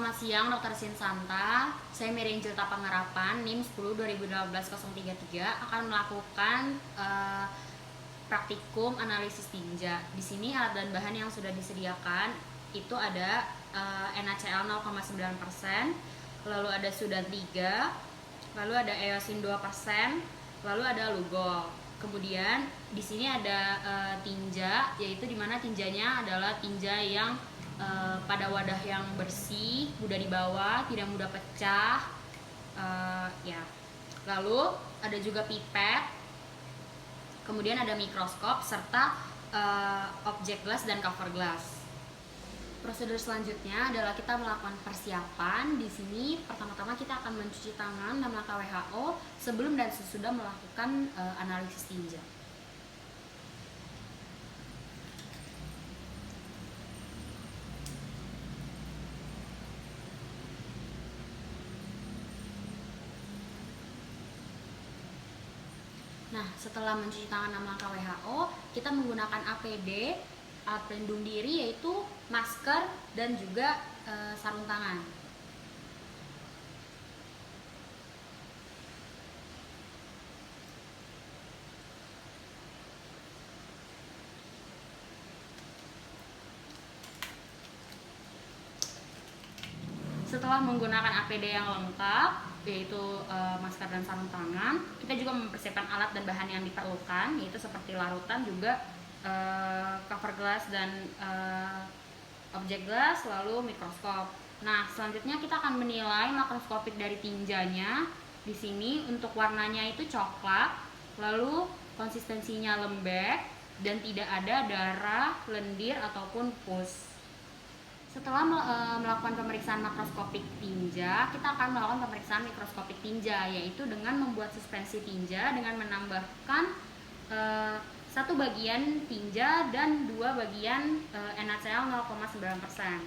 Selamat siang Dr. Sinsanta. Saya Mary Angelta Pangarapan, NIM 10 2012 033 akan melakukan praktikum analisis tinja. Di sini alat dan bahan yang sudah disediakan itu ada NaCl 0,9%, lalu ada Sudan 3, lalu ada eosin 2%, lalu ada Lugol. Kemudian di sini ada tinja, yaitu dimana tinjanya adalah tinja yang pada wadah yang bersih, mudah dibawa, tidak mudah pecah, ya. Lalu ada juga pipet, kemudian ada mikroskop serta objek glass dan cover glass. Prosedur selanjutnya adalah kita melakukan persiapan. Di sini pertama-tama kita akan mencuci tangan 6 langkah WHO sebelum dan sesudah melakukan analisis tinja. Nah, setelah mencuci tangan 6 langkah WHO, kita menggunakan APD, alat pelindung diri, yaitu masker dan juga sarung tangan. Setelah menggunakan APD yang lengkap, yaitu masker dan sarung tangan, kita juga mempersiapkan alat dan bahan yang diperlukan, yaitu seperti larutan, juga cover glass dan objek glass, lalu mikroskop. Nah, selanjutnya kita akan menilai makroskopik dari tinjanya. Di sini untuk warnanya itu coklat, lalu konsistensinya lembek dan tidak ada darah, lendir ataupun pus. Setelah melakukan pemeriksaan makroskopik tinja, kita akan melakukan pemeriksaan mikroskopik tinja, yaitu dengan membuat suspensi tinja dengan menambahkan satu bagian tinja dan 2 bagian NaCl 0,9%.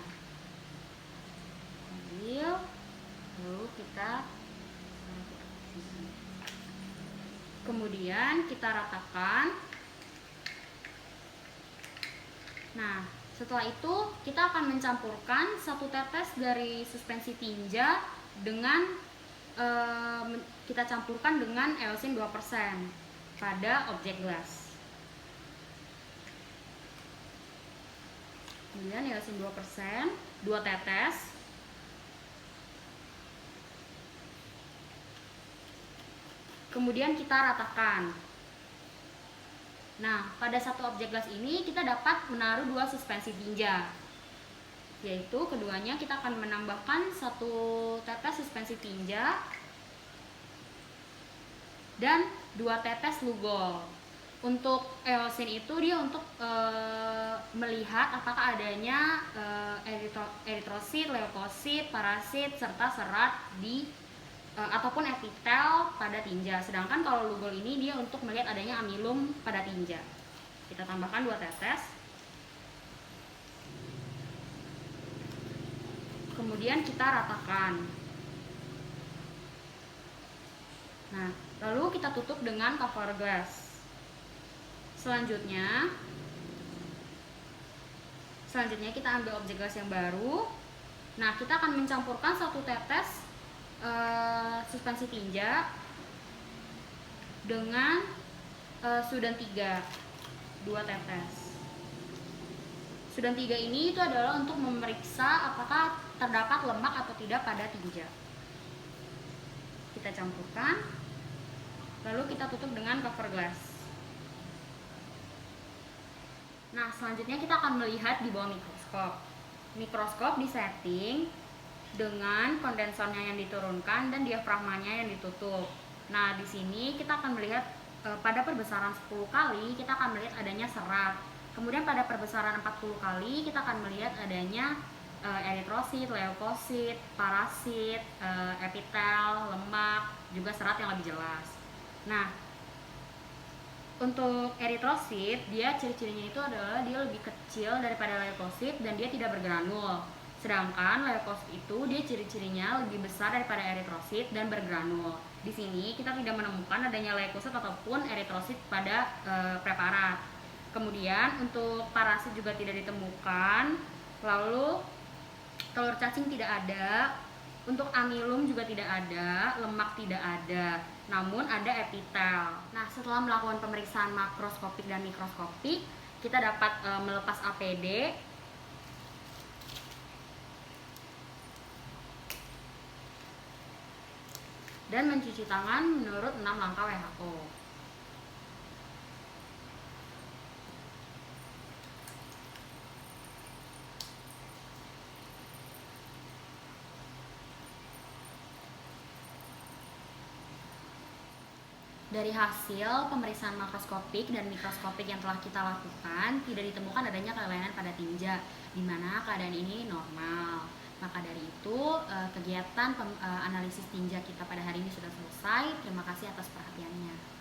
Lalu kita kemudian kita ratakan. Nah, setelah itu kita akan mencampurkan 1 tetes dari suspensi tinja dengan kita campurkan dengan eosin 2% pada objek glass. Kemudian eosin 2%, 2 tetes. Kemudian kita ratakan. Nah, pada satu objek glass ini kita dapat menaruh 2 suspensi tinja, yaitu keduanya kita akan menambahkan 1 tetes suspensi tinja dan 2 tetes Lugol. Untuk eosin itu dia untuk melihat apakah adanya eritrosit, leukosit, parasit serta serat di ataupun epitel pada tinja. Sedangkan kalau Lugol ini dia untuk melihat adanya amilum pada tinja. Kita tambahkan 2 tetes. Kemudian kita ratakan. Nah, lalu kita tutup dengan cover glass. Selanjutnya kita ambil objek glass yang baru. Nah, kita akan mencampurkan 1 tetes suspensi tinja dengan Sudan 3, 2 tetes. Sudan 3 ini itu adalah untuk memeriksa apakah terdapat lemak atau tidak pada tinja. Kita campurkan, lalu kita tutup dengan cover glass. Nah, selanjutnya kita akan melihat di bawah mikroskop. Mikroskop disetting dengan kondensornya yang diturunkan dan diafragmanya yang ditutup. Nah, di sini kita akan melihat pada perbesaran 10 kali kita akan melihat adanya serat. Kemudian pada perbesaran 40 kali kita akan melihat adanya eritrosit, leukosit, parasit, epitel, lemak, juga serat yang lebih jelas. Nah, untuk eritrosit, dia ciri-cirinya itu adalah dia lebih kecil daripada leukosit dan dia tidak bergranul. Sedangkan leukosit itu dia ciri-cirinya lebih besar daripada eritrosit dan bergranul. Di sini kita tidak menemukan adanya leukosit ataupun eritrosit pada preparat. Kemudian untuk parasit juga tidak ditemukan. Lalu telur cacing tidak ada, untuk amilum juga tidak ada, lemak tidak ada, namun ada epitel. Nah, setelah melakukan pemeriksaan makroskopik dan mikroskopik, kita dapat melepas APD dan mencuci tangan menurut 6 langkah WHO. Dari hasil pemeriksaan makroskopik dan mikroskopik yang telah kita lakukan, tidak ditemukan adanya kelainan pada tinja, di mana keadaan ini normal. Maka dari itu, kegiatan analisis tinja kita pada hari ini sudah selesai. Terima kasih atas perhatiannya.